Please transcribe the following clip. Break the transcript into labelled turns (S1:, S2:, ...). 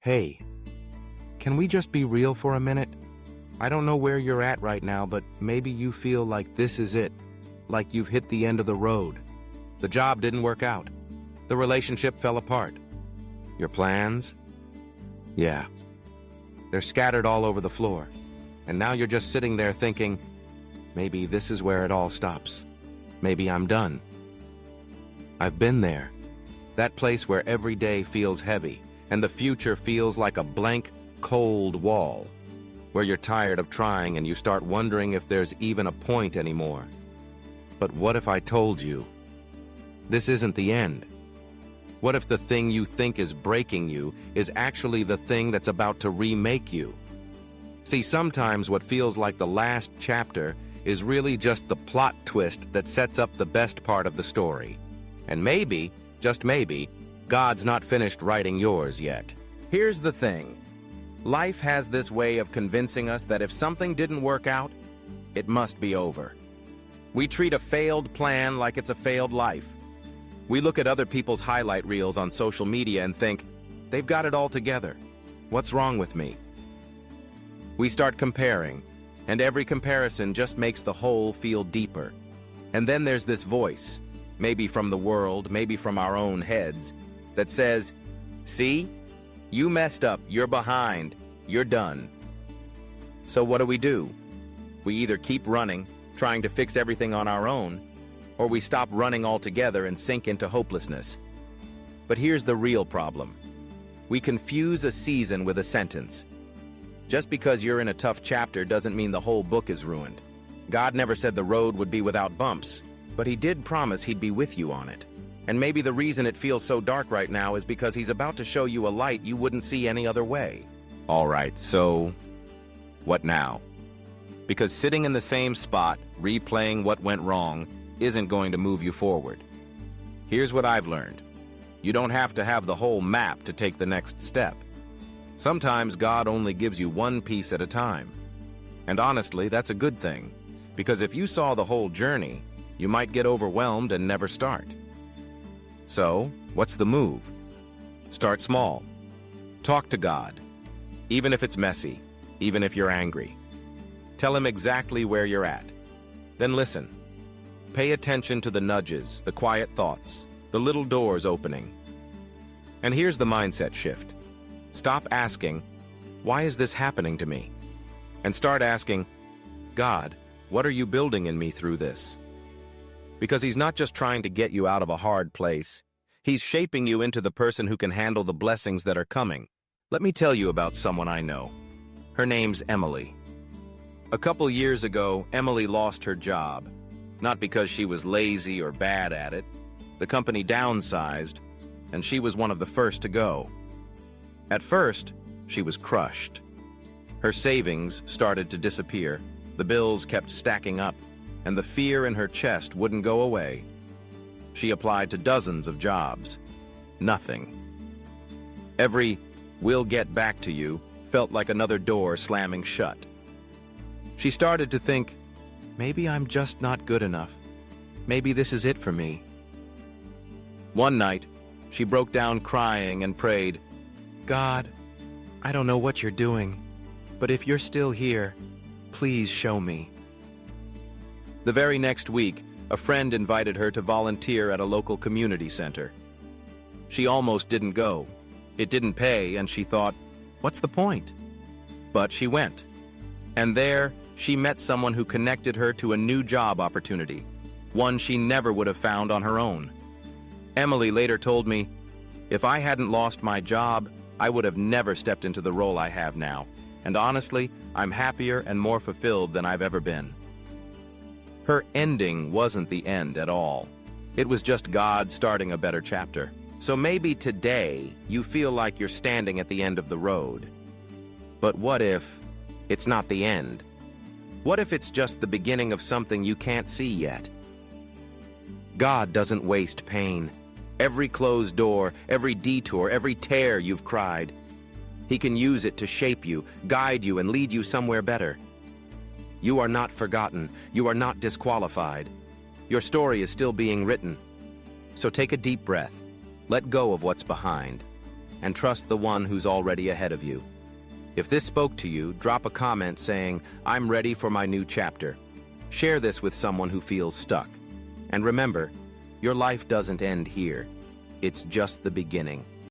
S1: Hey, can we just be real for a minute? I don't know where you're at right now, but maybe you feel like this is it, like you've hit the end of the road. The job didn't work out. The relationship fell apart. Your plans? Yeah. They're scattered all over the floor. And now you're just sitting there thinking, maybe this is where it all stops. Maybe I'm done. I've been there. That place where every day feels heavy, and the future feels like a blank, cold wall, where you're tired of trying and you start wondering if there's even a point anymore. But what if I told you, this isn't the end? What if the thing you think is breaking you is actually the thing that's about to remake you? See, sometimes what feels like the last chapter is really just the plot twist that sets up the best part of the story. And maybe, just maybe, God's not finished writing yours yet. Here's the thing. Life has this way of convincing us that if something didn't work out, it must be over. We treat a failed plan like it's a failed life. We look at other people's highlight reels on social media and think, they've got it all together. What's wrong with me? We start comparing, and every comparison just makes the hole feel deeper. And then there's this voice, maybe from the world, maybe from our own heads, that says, see? You messed up, you're behind, you're done. So what do? We either keep running, trying to fix everything on our own, or we stop running altogether and sink into hopelessness. But here's the real problem. We confuse a season with a sentence. Just because you're in a tough chapter doesn't mean the whole book is ruined. God never said the road would be without bumps, but He did promise He'd be with you on it. And maybe the reason it feels so dark right now is because He's about to show you a light you wouldn't see any other way. All right, so what now? Because sitting in the same spot, replaying what went wrong, isn't going to move you forward. Here's what I've learned. You don't have to have the whole map to take the next step. Sometimes God only gives you one piece at a time. And honestly, that's a good thing, because if you saw the whole journey, you might get overwhelmed and never start. So, what's the move? Start small. Talk to God, even if it's messy, even if you're angry. Tell Him exactly where you're at. Then listen. Pay attention to the nudges, the quiet thoughts, the little doors opening. And here's the mindset shift. Stop asking, why is this happening to me? And start asking, God, what are you building in me through this? Because He's not just trying to get you out of a hard place. He's shaping you into the person who can handle the blessings that are coming. Let me tell you about someone I know. Her name's Emily. A couple years ago, Emily lost her job. Not because she was lazy or bad at it. The company downsized, and she was one of the first to go. At first, she was crushed. Her savings started to disappear, the bills kept stacking up, and the fear in her chest wouldn't go away. She applied to dozens of jobs. Nothing. Every "we'll get back to you" felt like another door slamming shut. She started to think, maybe I'm just not good enough. Maybe this is it for me. One night, she broke down crying and prayed, God, I don't know what you're doing, but if you're still here, please show me. The very next week, a friend invited her to volunteer at a local community center. She almost didn't go. It didn't pay, and she thought, what's the point? But she went. And there, she met someone who connected her to a new job opportunity, one she never would have found on her own. Emily later told me, if I hadn't lost my job, I would have never stepped into the role I have now. And honestly, I'm happier and more fulfilled than I've ever been. Her ending wasn't the end at all. It was just God starting a better chapter. So maybe today you feel like you're standing at the end of the road. But what if it's not the end? What if it's just the beginning of something you can't see yet? God doesn't waste pain. Every closed door, every detour, every tear you've cried. He can use it to shape you, guide you, and lead you somewhere better. You are not forgotten. You are not disqualified. Your story is still being written. So take a deep breath. Let go of what's behind. and trust the one who's already ahead of you. If this spoke to you, drop a comment saying, "I'm ready for my new chapter." Share this with someone who feels stuck. And remember, your life doesn't end here. It's just the beginning.